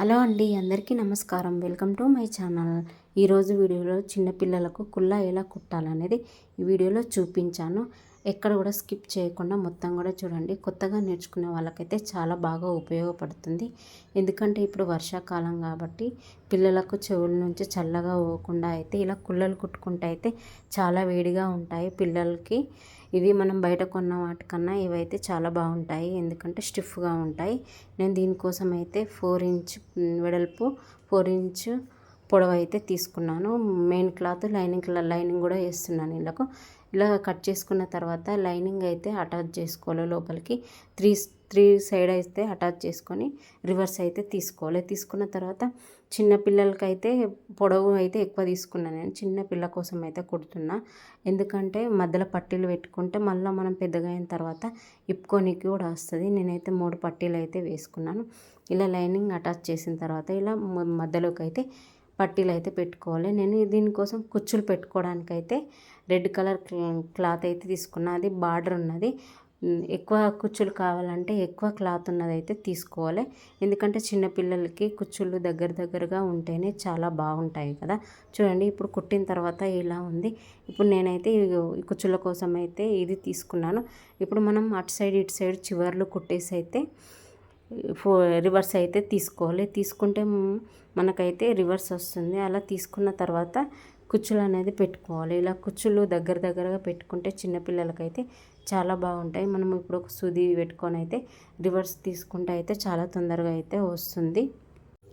Hello అండి, అందరికీ నమస్కారం. Welcome to my channel. ఈరోజు వీడియోలో చిన్నపిల్లలకు కుల్లా ఎలా కుట్టాలనేది ఈ వీడియోలో చూపించాను. ఎక్కడ కూడా స్కిప్ చేయకుండా మొత్తం కూడా చూడండి. కొత్తగా నేర్చుకునే వాళ్ళకైతే చాలా బాగా ఉపయోగపడుతుంది. ఎందుకంటే ఇప్పుడు వర్షాకాలం కాబట్టి పిల్లలకు చెవుల నుంచి చల్లగా పోకుండా అయితే ఇలా కుల్లలు కుట్టుకుంటే అయితే చాలా వేడిగా ఉంటాయి పిల్లలకి. ఇవి మనం బయట కొన్న వాటికన్నా ఇవైతే చాలా బాగుంటాయి, ఎందుకంటే స్టిఫ్గా ఉంటాయి. నేను దీనికోసం అయితే 4 ఇంచ్ వెడల్పు 4 ఇంచ్ పొడవు అయితే తీసుకున్నాను. మెయిన్ క్లాత్ లైనింగ్ కూడా వేస్తున్నాను. ఇలా కట్ చేసుకున్న తర్వాత లైనింగ్ అయితే అటాచ్ చేసుకోవాలి లోపలికి. త్రీ సైడ్ అయితే అటాచ్ చేసుకొని రివర్స్ అయితే తీసుకోవాలి. తీసుకున్న తర్వాత చిన్న పిల్లలకైతే పొడవు అయితే ఎక్కువ తీసుకున్నాను. నేను చిన్న పిల్ల కోసం అయితే కుడుతున్నా, ఎందుకంటే మధ్యలో పట్టీలు పెట్టుకుంటే మళ్ళీ మనం పెద్దగా అయిన తర్వాత ఇప్పుకోనికి కూడా వస్తుంది. నేనైతే 3 పట్టీలు అయితే వేసుకున్నాను. ఇలా లైనింగ్ అటాచ్ చేసిన తర్వాత ఇలా మధ్యలోకి అయితే పట్టీలు అయితే పెట్టుకోవాలి. నేను దీనికోసం కుచ్చులు పెట్టుకోవడానికి అయితే రెడ్ కలర్ క్లాత్ అయితే తీసుకున్నా. అది బార్డర్ ఉన్నది. ఎక్కువ కుచ్చులు కావాలంటే ఎక్కువ క్లాత్ ఉన్నది అయితే తీసుకోవాలి, ఎందుకంటే చిన్నపిల్లలకి కుచ్చులు దగ్గరగా ఉంటేనే చాలా బాగుంటాయి కదా. చూడండి, ఇప్పుడు కుట్టిన తర్వాత ఇలా ఉంది. ఇప్పుడు నేనైతే ఈ కుచ్చుల కోసం అయితే ఇది తీసుకున్నాను. ఇప్పుడు మనం అటు సైడ్ ఇటు సైడ్ చివర్లు కుట్టేసి అయితే రివర్స్ అయితే తీసుకోవాలి. తీసుకుంటే మనకైతే రివర్స్ వస్తుంది. అలా తీసుకున్న తర్వాత కుచ్చులు అనేది పెట్టుకోవాలి. ఇలా కుచ్చులు దగ్గరగా పెట్టుకుంటే చిన్నపిల్లలకైతే చాలా బాగుంటాయి. మనం ఇప్పుడు ఒక సూది పెట్టుకొని అయితే రివర్స్ తీసుకుంటే అయితే చాలా తొందరగా అయితే వస్తుంది.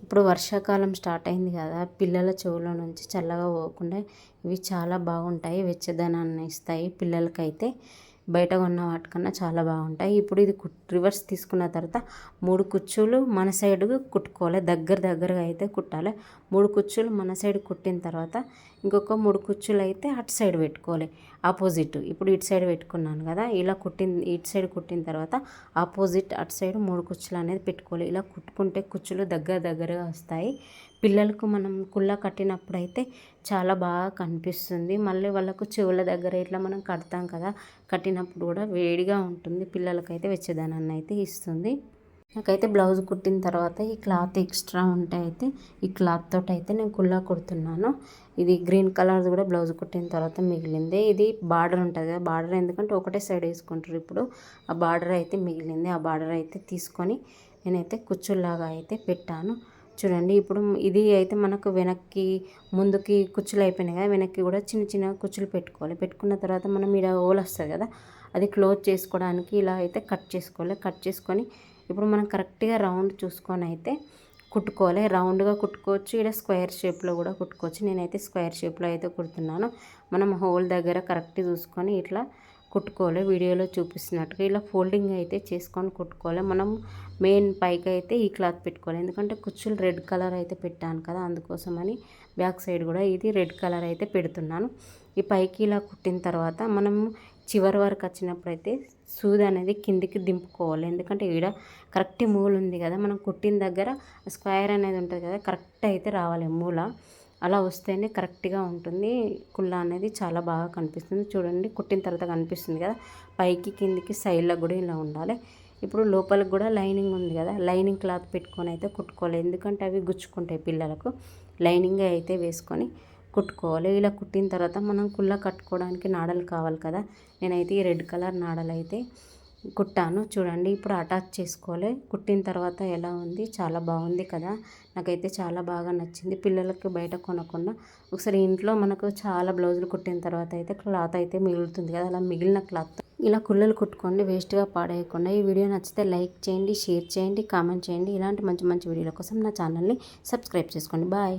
ఇప్పుడు వర్షాకాలం స్టార్ట్ అయింది కదా, పిల్లల చెవుల నుంచి చల్లగా పోకుండా ఇవి చాలా బాగుంటాయి, వెచ్చదనాన్ని ఇస్తాయి పిల్లలకైతే. బయట కొన్న వాటికన్నా చాలా బాగుంటాయి. ఇప్పుడు ఇది రివర్స్ తీసుకున్న తర్వాత 3 కుచ్చులు మన సైడ్ కుట్టుకోవాలి. దగ్గరగా అయితే కుట్టాలి. 3 కుచ్చులు మన సైడ్ కుట్టిన తర్వాత ఇంకొక 3 కుచ్చులు అయితే అటు సైడ్ పెట్టుకోవాలి, ఆపోజిట్. ఇప్పుడు ఇటు సైడ్ పెట్టుకున్నాను కదా, ఇలా ఇటు సైడ్ కుట్టిన తర్వాత ఆపోజిట్ అటు సైడ్ 3 కుచ్చులు అనేది పెట్టుకోవాలి. ఇలా కుట్టుకుంటే కుచ్చులు దగ్గరగా వస్తాయి. పిల్లలకు మనం కుల్లా కట్టినప్పుడు అయితే చాలా బాగా కనిపిస్తుంది. మళ్ళీ వాళ్ళకు చెవుల దగ్గర ఇట్లా మనం కడతాం కదా, కట్టినప్పుడు కూడా వేడిగా ఉంటుంది. పిల్లలకైతే వెచ్చదనాన్ని అయితే ఇస్తుంది. నాకైతే బ్లౌజ్ కుట్టిన తర్వాత ఈ క్లాత్ ఎక్స్ట్రా ఉంటే అయితే ఈ క్లాత్ తోటి అయితే నేను కుల్లా కుడుతున్నాను. ఇది గ్రీన్ కలర్ కూడా బ్లౌజ్ కుట్టిన తర్వాత మిగిలింది. ఇది బార్డర్ ఉంటుంది కదా, బార్డర్ ఎందుకంటే ఒకటే సైడ్ వేసుకుంటారు. ఇప్పుడు ఆ బార్డర్ అయితే మిగిలింది. ఆ బార్డర్ అయితే తీసుకొని నేనైతే కుచ్చుల్లాగా అయితే పెట్టాను. చూడండి, ఇప్పుడు ఇది అయితే మనకు వెనక్కి ముందుకి కుచ్చులు అయిపోయినాయి కదా, వెనక్కి కూడా చిన్న కుచ్చులు పెట్టుకోవాలి. పెట్టుకున్న తర్వాత మనం ఇక్కడ హోల్ వస్తుంది కదా, అది క్లోజ్ చేసుకోవడానికి ఇలా అయితే కట్ చేసుకోవాలి. కట్ చేసుకొని ఇప్పుడు మనం కరెక్ట్గా రౌండ్ చూసుకొని అయితే కుట్టుకోవాలి. రౌండ్గా కుట్టుకోవచ్చు, ఇక్కడ స్క్వేర్ షేప్లో కూడా కుట్టుకోవచ్చు. నేనైతే స్క్వేర్ షేప్లో అయితే కుడుతున్నాను. మనం హోల్ దగ్గర కరెక్ట్ చూసుకొని ఇట్లా కుట్టుకోవాలి. వీడియోలో చూపిస్తున్నట్టుగా ఇలా ఫోల్డింగ్ అయితే చేసుకొని కుట్టుకోవాలి. మనం మెయిన్ పైకి అయితే ఈ క్లాత్ పెట్టుకోవాలి, ఎందుకంటే కుచ్చులు రెడ్ కలర్ అయితే పెట్టాను కదా, అందుకోసమని బ్యాక్ సైడ్ కూడా ఇది రెడ్ కలర్ అయితే పెడుతున్నాను. ఈ పైకి ఇలా కుట్టిన తర్వాత మనం చివరి వరకు వచ్చినప్పుడైతే సూది అనేది కిందికి దింపుకోవాలి, ఎందుకంటే ఈడ కరెక్ట్ మూల ఉంది కదా, మనం కుట్టిన దగ్గర స్క్వేర్ అనేది ఉంటుంది కదా, కరెక్ట్ అయితే రావాలి మూల. అలా వస్తేనే కరెక్ట్గా ఉంటుంది. కుల్లా అనేది చాలా బాగా కనిపిస్తుంది. చూడండి, కుట్టిన తర్వాత కనిపిస్తుంది కదా, పైకి కిందికి సైడ్లకు కూడా ఇలా ఉండాలి. ఇప్పుడు లోపలికి కూడా లైనింగ్ ఉంది కదా, లైనింగ్ క్లాత్ పెట్టుకొని అయితే కుట్టుకోవాలి, ఎందుకంటే అవి గుచ్చుకుంటాయి పిల్లలకు. లైనింగ్ అయితే వేసుకొని కుట్టుకోవాలి. ఇలా కుట్టిన తర్వాత మనం కుల్లా కట్టుకోవడానికి నాడలు కావాలి కదా, నేనైతే ఈ రెడ్ కలర్ నాడలు అయితే కుట్టాను. చూడండి, ఇప్పుడు అటాచ్ చేసుకోవాలి. కుట్టిన తర్వాత ఎలా ఉంది, చాలా బాగుంది కదా, నాకైతే చాలా బాగా నచ్చింది. పిల్లలకి బయట కొనకుండా ఒకసారి ఇంట్లో మనకు చాలా బ్లౌజులు కుట్టిన తర్వాత అయితే క్లాత్ అయితే మిగులుతుంది కదా, అలా మిగిలిన క్లాత్ ఇలా కుల్లలు కుట్టుకోండి, వేస్ట్గా పాడేయకుండా. ఈ వీడియో నచ్చితే లైక్ చేయండి, షేర్ చేయండి, కామెంట్ చేయండి. ఇలాంటి మంచి వీడియోల కోసం నా ఛానల్ని సబ్స్క్రైబ్ చేసుకోండి. బాయ్.